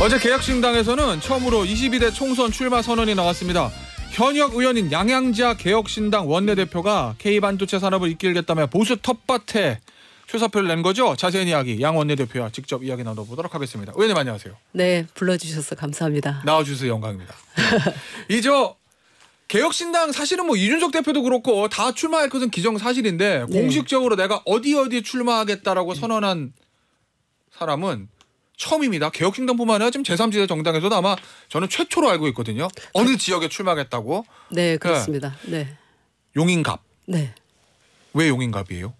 어제 개혁신당에서는 처음으로 22대 총선 출마 선언이 나왔습니다. 현역 의원인 양양자 개혁신당 원내대표가 K반도체 산업을 이끌겠다며 보수 텃밭에 출사표를 낸 거죠. 자세한 이야기 양 원내대표와 직접 이야기 나눠보도록 하겠습니다. 의원님 안녕하세요. 네, 불러주셔서 감사합니다. 나와주셔서 영광입니다. 이저 개혁신당 사실은 뭐 이준석 대표도 그렇고 다 출마할 것은 기정사실인데 네. 공식적으로 내가 어디 출마하겠다라고 선언한 사람은 처음입니다. 개혁신당뿐만 아니라 지금 제3지대 정당에서도 아마 저는 최초로 알고 있거든요. 어느 지역에 출마하겠다고. 네, 그렇습니다. 네. 용인갑. 네. 왜 용인갑이에요?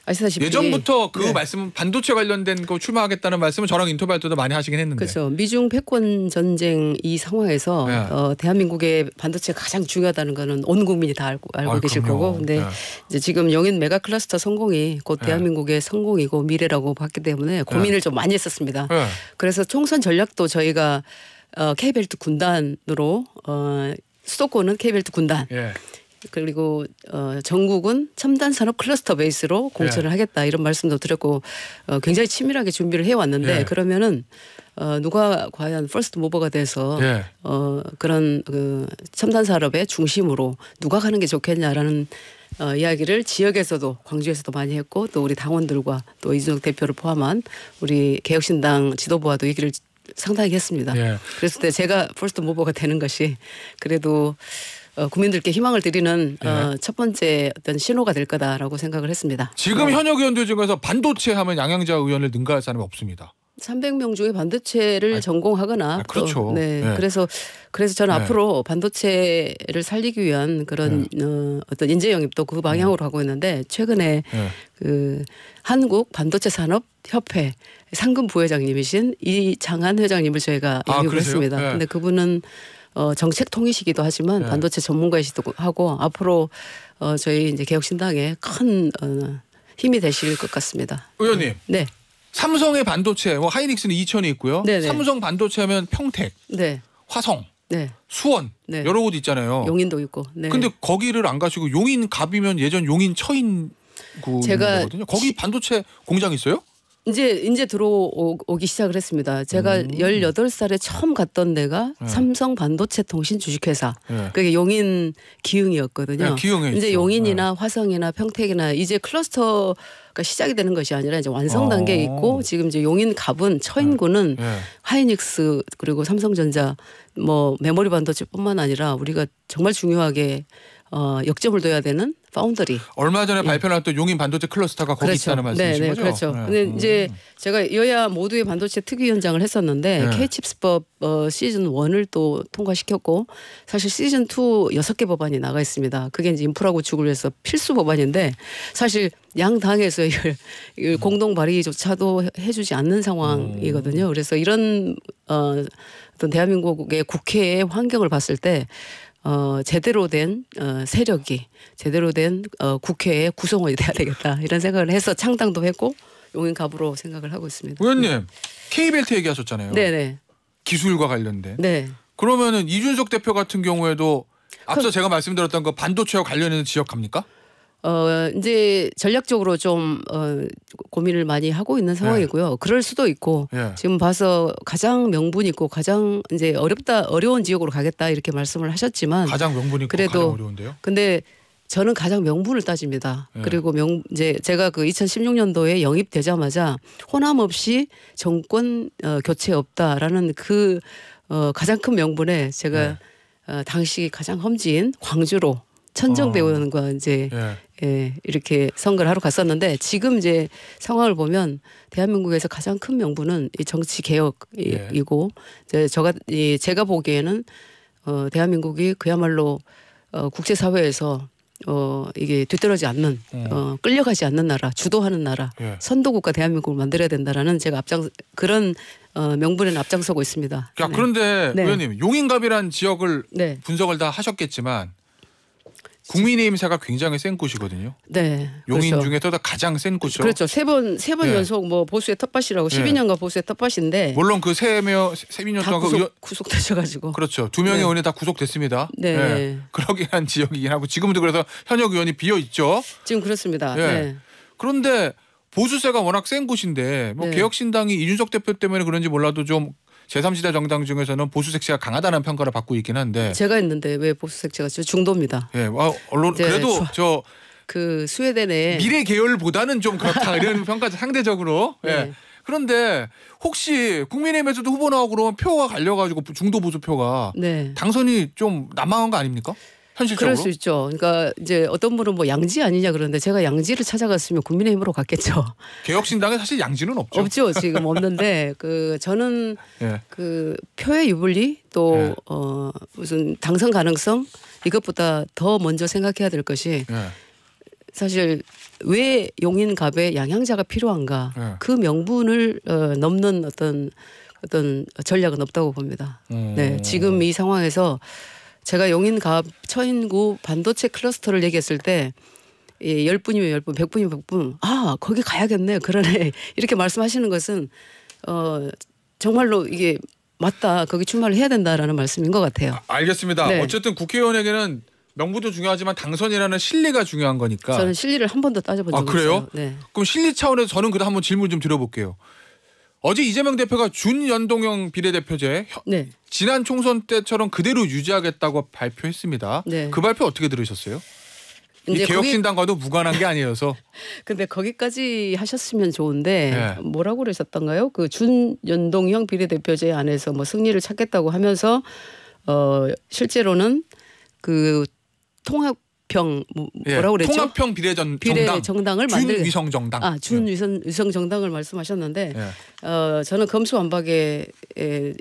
아시다시피 예전부터 그 네. 말씀은 반도체 관련된 거 출마하겠다는 말씀은 저랑 인터뷰할 때도 많이 하시긴 했는데. 그렇죠. 미중 패권 전쟁 이 상황에서 네. 대한민국의 반도체가 가장 중요하다는 거는 온 국민이 다 알고 계실 그럼요. 거고. 근데 네. 이제 지금 용인 메가 클러스터 성공이 곧 네. 대한민국의 성공이고 미래라고 봤기 때문에 고민을 좀 많이 했었습니다. 네. 그래서 총선 전략도 저희가 K벨트 군단으로 수도권은 K벨트 군단. 예. 그리고 전국은 첨단 산업 클러스터 베이스로 공천을 하겠다 이런 말씀도 드렸고 굉장히 치밀하게 준비를 해왔는데 그러면은 누가 과연 퍼스트 모버가 돼서 그런 그 첨단 산업의 중심으로 누가 가는 게 좋겠냐라는 이야기를 지역에서도 광주에서도 많이 했고 또 우리 당원들과 또 이준석 대표를 포함한 우리 개혁신당 지도부와도 얘기를 상당히 했습니다. 그랬을 때 제가 퍼스트 모버가 되는 것이 그래도 국민들께 희망을 드리는 첫 번째 어떤 신호가 될 거다라고 생각을 했습니다. 지금 현역 의원들 중에서 반도체 하면 양양자 의원을 능가할 사람이 없습니다. 300명 중에 반도체를 전공하거나 그렇죠. 그래서 저는 앞으로 반도체를 살리기 위한 그런 어떤 인재 영입도 그 방향으로 하고 있는데 최근에 그 한국 반도체 산업 협회 상금 부회장님이신 이창한 회장님을 저희가 영입을 했습니다. 그런데 그분은 정책 통이시기도 하지만 반도체 전문가이시기도 하고 앞으로 저희 이제 개혁신당에 큰 힘이 되실 것 같습니다. 의원님. 네. 삼성의 반도체, 뭐 하이닉스는 이천이 있고요. 네네. 삼성 반도체 하면 평택, 네. 화성, 네. 수원 여러 곳 있잖아요. 용인도 있고. 네. 근데 거기를 안 가시고 용인 갑이면 예전 용인 처인구거든요. 거기 반도체 공장 있어요? 이제 들어오기 시작을 했습니다. 제가 18살에 처음 갔던 데가 삼성 반도체 통신 주식회사. 그게 용인 기흥이었거든요. 기흥에 이제 있죠. 용인이나 화성이나 평택이나 이제 클러스터가 시작이 되는 것이 아니라 이제 완성 단계에 있고 지금 이제 용인 갑은 처인구는 하이닉스 그리고 삼성전자 뭐 메모리 반도체뿐만 아니라 우리가 정말 중요하게 역점을 둬야 되는 파운더리. 얼마 전에 발표한 또 용인 반도체 클러스터가 거기 있다는 말씀이신 거죠? 그렇죠. 근데 이제 제가 여야 모두의 반도체 특위위원장을 했었는데 K칩스법 시즌 1을 또 통과시켰고 사실 시즌 2 6개 법안이 나가 있습니다. 그게 이제 인프라 구축을 위해서 필수 법안인데 사실 양 당에서 이걸 공동 발의조차도 해주지 않는 상황이거든요. 그래서 이런 어떤 대한민국의 국회의 환경을 봤을 때 제대로 된 세력이 제대로 된 국회의 구성원이 돼야 되겠다 이런 생각을 해서 창당도 했고 용인갑으로 생각을 하고 있습니다. 의원님 K벨트 얘기하셨잖아요. 네네. 기술과 관련된. 네. 그러면은 이준석 대표 같은 경우에도 앞서 제가 말씀드렸던 그 반도체와 관련해서 지역합니까? 이제 전략적으로 좀 고민을 많이 하고 있는 상황이고요. 그럴 수도 있고 지금 봐서 가장 명분 있고 가장 이제 어려운 지역으로 가겠다 이렇게 말씀을 하셨지만 가장 명분 있고 그래도 가장 어려운데요. 근데 저는 가장 명분을 따집니다. 그리고 이제 제가 그 2016년도에 영입되자마자 호남 없이 정권 교체 없다라는 그 가장 큰 명분에 제가 당시 가장 험지인 광주로 천정배우원과 이제 이렇게 선거를 하러 갔었는데 지금 이제 상황을 보면 대한민국에서 가장 큰 명분은 이 정치 개혁이고 제가 보기에는 대한민국이 그야말로 국제사회에서 이게 뒤떨어지지 않는 끌려가지 않는 나라, 주도하는 나라, 선도국가 대한민국을 만들어야 된다라는 제가 그런 명분에는 앞장서고 있습니다. 그런데 의원님 용인갑이라는 지역을 분석을 다 하셨겠지만 국민의힘 세가 굉장히 센 곳이거든요. 네. 용인 그렇죠. 중에서도 가장 센 곳이죠. 그렇죠. 세 번 연속 뭐 보수의 텃밭이라고 12년간 보수의 텃밭인데 물론 그 3년 동안 구속되셔가지고 그렇죠. 2명의 의원이 다 구속됐습니다. 네. 그러긴 한 지역이긴 하고 지금도 그래서 현역 의원이 비어 있죠. 지금 그렇습니다. 그런데 보수세가 워낙 센 곳인데 뭐 개혁신당이 이준석 대표 때문에 그런지 몰라도 좀 제3지대 정당 중에서는 보수 색채가 강하다는 평가를 받고 있긴 한데 제가 했는데 왜 보수 색채가 중도입니다. 예, 언론 그래도 저 그 스웨덴의 미래 계열보다는 좀 그렇다 이런 평가 상대적으로. 예. 네. 그런데 혹시 국민의힘에서도 후보 나오고 그러면 표가 갈려가지고 중도 보수 표가 네. 당선이 좀 난망한 거 아닙니까? 현실적으로? 그럴 수 있죠. 그러니까 이제 어떤 분은 뭐 양지 아니냐 그러는데 제가 양지를 찾아갔으면 국민의힘으로 갔겠죠. 개혁신당에 사실 양지는 없죠. 없죠. 지금 없는데 그 저는 예. 그 표의 유불리 또 예. 무슨 당선 가능성 이것보다 더 먼저 생각해야 될 것이 예. 사실 왜 용인갑에 양향자가 필요한가 예. 그 명분을 넘는 어떤 전략은 없다고 봅니다. 네, 지금 이 상황에서 제가 용인갑 처인구 반도체 클러스터를 얘기했을 때 10분이면 10분, 100분이면 100분 아 거기 가야겠네 그러네 이렇게 말씀하시는 것은 정말로 이게 맞다 거기 출마를 해야 된다라는 말씀인 것 같아요. 알겠습니다. 네. 어쨌든 국회의원에게는 명분도 중요하지만 당선이라는 실리가 중요한 거니까. 저는 실리를 한 번도 따져본 적이 그래요? 없어요. 네. 그럼 실리 차원에서 저는 그다 한번 질문 좀 드려볼게요. 어제 이재명 대표가 준연동형 비례대표제 네. 지난 총선 때처럼 그대로 유지하겠다고 발표했습니다. 네. 그 발표 어떻게 들으셨어요? 이 이제 개혁신당과도 무관한 게 아니어서. 근데 거기까지 하셨으면 좋은데 네. 뭐라고 그러셨던가요? 그 준연동형 비례대표제 안에서 뭐 승리를 찾겠다고 하면서 실제로는 그 통합형 뭐라고 그랬죠? 통합형 비례 정당을 만들 준위성 정당. 준위성 정당을 말씀하셨는데 예. 저는 검수완박의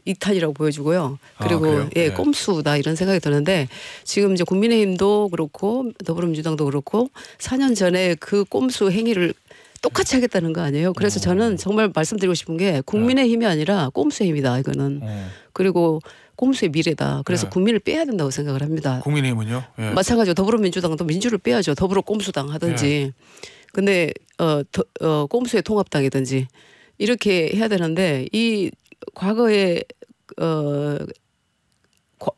이탄이라고 보여주고요. 그리고 그래요? 예, 네. 꼼수다 이런 생각이 드는데 지금 이제 국민의힘도 그렇고 더불어민주당도 그렇고 4년 전에 그 꼼수 행위를 똑같이 하겠다는 거 아니에요. 그래서 저는 정말 말씀드리고 싶은 게 국민의힘이 아니라 꼼수의 힘이다 이거는. 그리고 꼼수의 미래다. 그래서 네. 국민을 빼야 된다고 생각을 합니다. 국민의힘은요? 예. 마찬가지로 더불어민주당도 민주를 빼야죠. 더불어 꼼수당 하든지. 근데 꼼수의 통합당이든지 이렇게 해야 되는데 이 과거에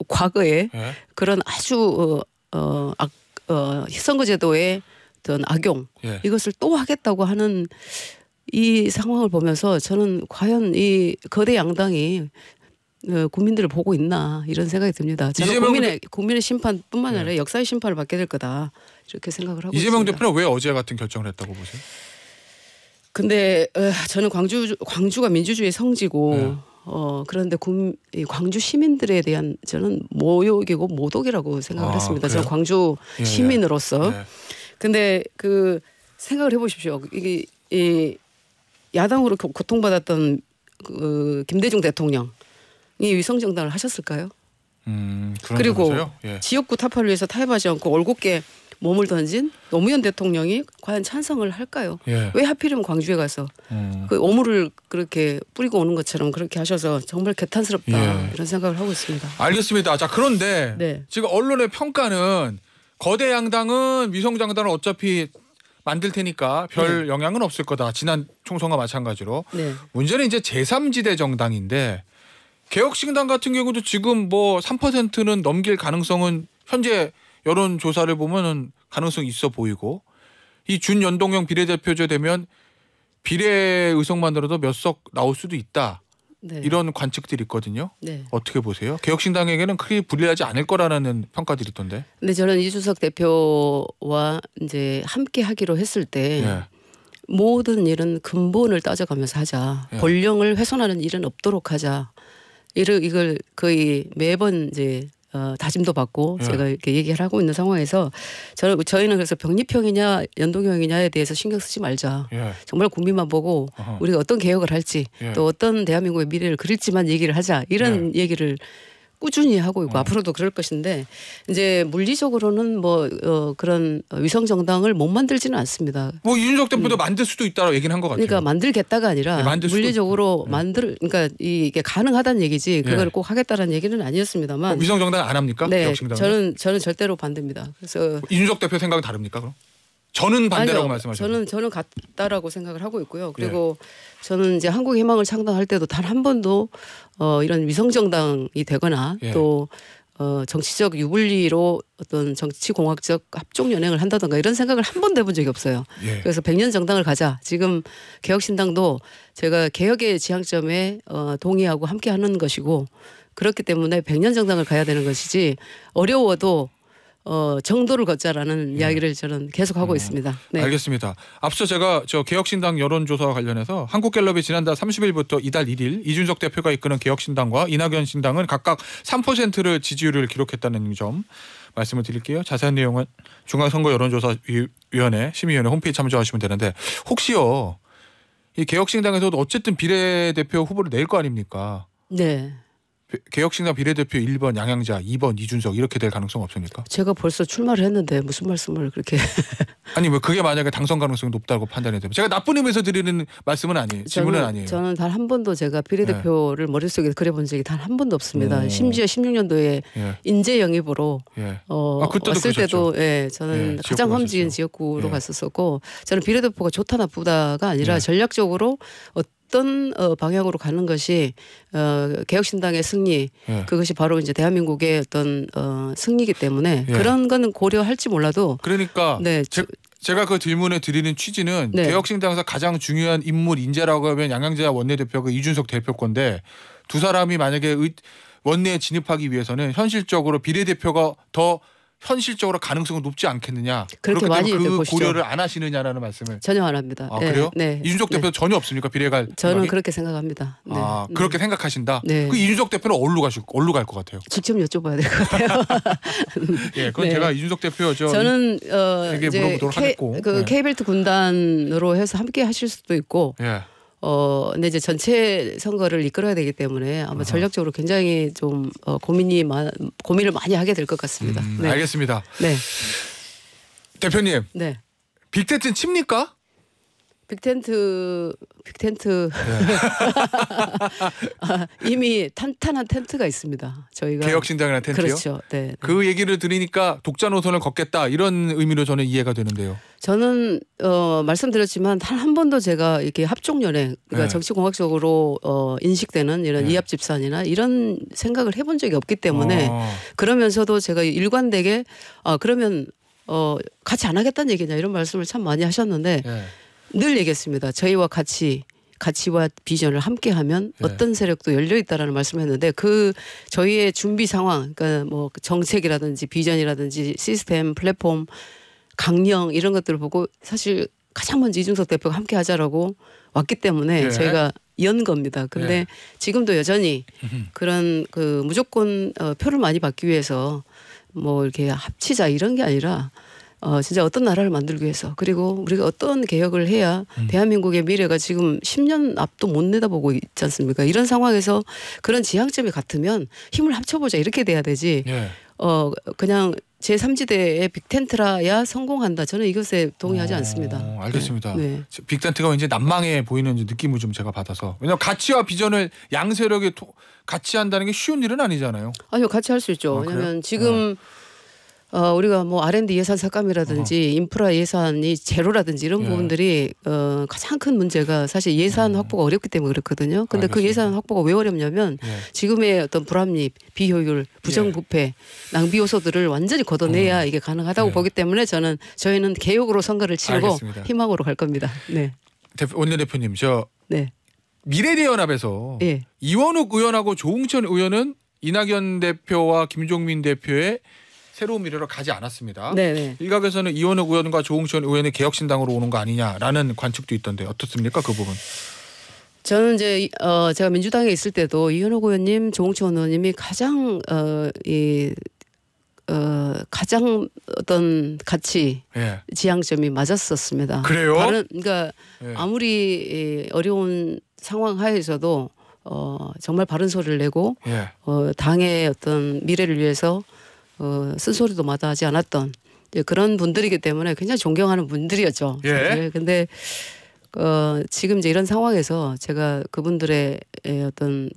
과거에 예. 그런 아주 선거제도의 어떤 악용 예. 이것을 또 하겠다고 하는 이 상황을 보면서 저는 과연 이 거대 양당이 국민들을 보고 있나 이런 생각이 듭니다. 저는 국민의 심판뿐만 아니라 역사의 심판을 받게 될 거다 이렇게 생각을 하고 이재명 있습니다. 대표는 왜 어제 같은 결정을 했다고 보세요? 근데 저는 광주가 민주주의 성지고 그런데 광주 시민들에 대한 저는 모욕이고 모독이라고 생각을 했습니다. 그래요? 저는 광주 시민으로서. 예. 근데 그 생각을 해보십시오. 이게 이 야당으로 고통받았던 그 김대중 대통령이 위성정당을 하셨을까요? 그리고 예. 지역구 타파를 위해서 타협하지 않고 올곧게 몸을 던진 노무현 대통령이 과연 찬성을 할까요? 예. 왜 하필이면 광주에 가서 그 오물을 그렇게 뿌리고 오는 것처럼 그렇게 하셔서 정말 개탄스럽다 이런 생각을 하고 있습니다. 알겠습니다. 자 그런데 네. 지금 언론의 평가는 거대 양당은 위성정당을 어차피 만들 테니까 별 영향은 없을 거다. 지난 총선과 마찬가지로. 네. 문제는 이제 제3지대 정당인데 개혁신당 같은 경우도 지금 뭐 3%는 넘길 가능성은 현재 여론조사를 보면은 가능성이 있어 보이고 이 준연동형 비례대표제 되면 비례 의석만으로도 몇 석 나올 수도 있다. 네. 이런 관측들이 있거든요. 네. 어떻게 보세요? 개혁신당에게는 크게 불리하지 않을 거라는 평가들이 있던데. 근데 저는 이준석 대표와 이제 함께 하기로 했을 때 예. 모든 일은 근본을 따져가면서 하자. 예. 본령을 훼손하는 일은 없도록 하자. 이걸 거의 매번 이제 다짐도 받고 예. 제가 이렇게 얘기를 하고 있는 상황에서 저희는 그래서 병립형이냐 연동형이냐에 대해서 신경 쓰지 말자. 예. 정말 국민만 보고 우리가 어떤 개혁을 할지 예. 또 어떤 대한민국의 미래를 그릴지만 얘기를 하자. 이런 얘기를 꾸준히 하고 있고 앞으로도 그럴 것인데 이제 물리적으로는 뭐 그런 위성 정당을 못 만들지는 않습니다. 뭐 이준석 대표도 만들 수도 있다고 얘기는 한 것 같아요. 그러니까 만들겠다가 아니라 네, 만들 수도 물리적으로 그러니까 이게 가능하다는 얘기지 그걸 예. 꼭 하겠다는 얘기는 아니었습니다만. 위성 정당 안 합니까? 네, 개혁신당은? 저는 절대로 반대입니다. 그래서 이준석 대표 생각은 다릅니까? 그럼? 저는 반대라고 아니요, 말씀하셨어요. 저는 같다라고 생각을 하고 있고요. 그리고 저는 이제 한국희망을 창당할 때도 단 한 번도 이런 위성 정당이 되거나 예. 또 정치적 유불리로 어떤 정치공학적 합종 연행을 한다든가 이런 생각을 한 번도 해본 적이 없어요. 예. 그래서 100년 정당을 가자. 지금 개혁신당도 제가 개혁의 지향점에 동의하고 함께하는 것이고 그렇기 때문에 100년 정당을 가야 되는 것이지 어려워도 정도를 걷자라는 이야기를 저는 계속하고 있습니다. 네. 알겠습니다. 앞서 제가 저 개혁신당 여론조사와 관련해서 한국갤럽이 지난달 30일부터 이달 1일 이준석 대표가 이끄는 개혁신당과 이낙연 신당은 각각 3%를 지지율을 기록했다는 점 말씀을 드릴게요. 자세한 내용은 중앙선거 여론조사위원회 심의위원회 홈페이지 참조하시면 되는데 혹시요 이 개혁신당에서도 어쨌든 비례대표 후보를 낼 거 아닙니까? 네. 개혁신당 비례대표 1번 양양자, 2번 이준석 이렇게 될 가능성 없습니까? 제가 벌써 출마를 했는데 무슨 말씀을 그렇게 아니 뭐 그게 만약에 당선 가능성이 높다고 판단이 되면 제가 나쁜 의미에서 드리는 말씀은 아니에요. 질문은 아니에요. 저는 단 한 번도 제가 비례대표를 머릿속에 그려본 적이 단 한 번도 없습니다. 심지어 16년도에 인재 영입으로 왔을 때도 저는 가장 험지인 지역구로 갔었었고 저는 비례대표가 좋다 나쁘다가 아니라 전략적으로 어떤 방향으로 가는 것이 개혁신당의 승리 그것이 바로 이제 대한민국의 어떤 승리이기 때문에 그런 거는 고려할지 몰라도 그러니까 제가 그 질문에 드리는 취지는 개혁신당에서 가장 중요한 인물 인재라고 하면 양양자 원내대표가 이준석 대표 건데 두 사람이 만약에 원내에 진입하기 위해서는 현실적으로 비례대표가 더 현실적으로 가능성은 높지 않겠느냐. 그렇게 많이 그 보시죠. 고려를 안 하시느냐라는 말씀을. 전혀 안 합니다. 아 그래요? 네. 이준석 대표 전혀 없습니까? 비례갈 저는 생각이? 그렇게 생각합니다. 네. 그렇게 생각하신다. 네. 그 이준석 대표는 어디로 갈 것 같아요? 직접 여쭤봐야 될 것 같아요. 그건 제가 이준석 대표 저는 에게 물어보도록 하겠고. K벨트 군단으로 해서 함께 하실 수도 있고. 근데 이제 전체 선거를 이끌어야 되기 때문에 아마 전략적으로 굉장히 좀 고민을 많이 하게 될 것 같습니다. 네. 알겠습니다. 네. 대표님. 네. 빅텐트는 칩니까? 빅텐트 이미 탄탄한 텐트가 있습니다. 저희가 개혁신당이라는 텐트요? 그렇죠. 네. 그 얘기를 들으니까 독자 노선을 걷겠다 이런 의미로 저는 이해가 되는데요. 저는 말씀드렸지만 단 한 번도 제가 이렇게 합종연행 그러니까 정치공학적으로 인식되는 이런 이합집산이나 이런 생각을 해본 적이 없기 때문에 그러면서도 제가 일관되게 그러면 같이 안 하겠다는 얘기냐 이런 말씀을 참 많이 하셨는데 늘 얘기했습니다. 저희와 가치와 비전을 함께하면 어떤 세력도 열려 있다라는 말씀을 했는데 그 저희의 준비 상황, 그러니까 뭐 정책이라든지 비전이라든지 시스템, 플랫폼, 강령 이런 것들을 보고 사실 가장 먼저 이준석 대표가 함께하자라고 왔기 때문에 저희가 연 겁니다. 근데 지금도 여전히 그런 그 무조건 표를 많이 받기 위해서 뭐 이렇게 합치자 이런 게 아니라. 진짜 어떤 나라를 만들기 위해서 그리고 우리가 어떤 개혁을 해야 대한민국의 미래가 지금 10년 앞도 못 내다보고 있지 않습니까? 이런 상황에서 그런 지향점이 같으면 힘을 합쳐보자 이렇게 돼야 되지. 그냥 제3지대의 빅텐트라야 성공한다. 저는 이것에 동의하지 않습니다. 알겠습니다. 빅텐트가 왠지 난망해 보이는 느낌을 좀 제가 받아서. 왜냐하면 가치와 비전을 양 세력이 같이 한다는 게 쉬운 일은 아니잖아요. 아니요. 같이 할 수 있죠. 왜냐하면 지금 우리가 뭐 R&D 예산 삭감이라든지 인프라 예산이 제로라든지 이런 부분들이 가장 큰 문제가 사실 예산 확보가 어렵기 때문에 그렇거든요. 근데 그 예산 확보가 왜 어렵냐면 지금의 어떤 불합리, 비효율, 부정부패, 낭비 요소들을 완전히 걷어내야 이게 가능하다고 보기 때문에 저희는 개혁으로 선거를 치르고 알겠습니다. 희망으로 갈 겁니다. 네. 원내대표님 미래대연합에서 이원욱 의원하고 조응천 의원은 이낙연 대표와 김종민 대표의 새로운 미래로 가지 않았습니다. 일각에서는 이원욱 의원과 조응천 의원이 개혁신당으로 오는 거 아니냐라는 관측도 있던데 어떻습니까 그 부분? 저는 이제 제가 민주당에 있을 때도 이원욱 의원님, 조응천 의원님이 가장 가장 어떤 가치 지향점이 맞았었습니다. 그래요? 그러니까 아무리 어려운 상황 하에서도 정말 바른 소리를 내고 당의 어떤 미래를 위해서 쓴소리도 마다하지 않았던 그런 분들이기 때문에 굉장히 존경하는 분들이었죠. 근데 지금 이제 이런 상황에서 제가 그분들의 어떤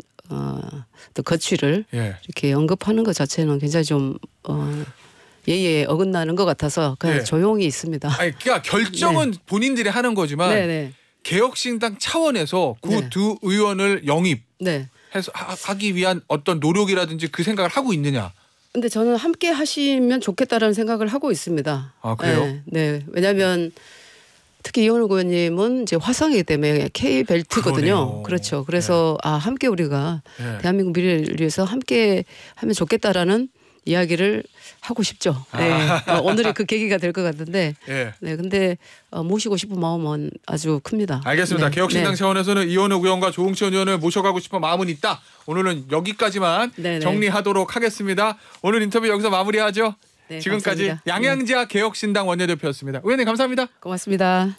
거취를 이렇게 언급하는 것 자체는 굉장히 좀 예의에 어긋나는 것 같아서 그냥 조용히 있습니다. 그러니까 결정은 본인들이 하는 거지만 개혁신당 차원에서 그 두 의원을 영입해서 하기 위한 어떤 노력이라든지 그 생각을 하고 있느냐? 근데 저는 함께 하시면 좋겠다라는 생각을 하고 있습니다. 아, 그래요? 네, 네. 왜냐하면 특히 이원욱 의원님은 이제 화성이기 때문에 K 벨트거든요. 그러네요. 그렇죠. 그래서 함께 우리가 네. 대한민국 미래를 위해서 함께 하면 좋겠다라는 이야기를 하고 싶죠. 네. 오늘이 그 계기가 될 것 같은데. 예. 네, 근데 모시고 싶은 마음은 아주 큽니다. 알겠습니다. 네. 개혁신당 네. 차원에서는 이원욱 의원과 조응천 의원을 모셔가고 싶은 마음은 있다. 오늘은 여기까지만 네네. 정리하도록 하겠습니다. 오늘 인터뷰 여기서 마무리하죠. 네, 지금까지 감사합니다. 양양자 개혁신당 원내대표였습니다. 의원님 감사합니다. 고맙습니다.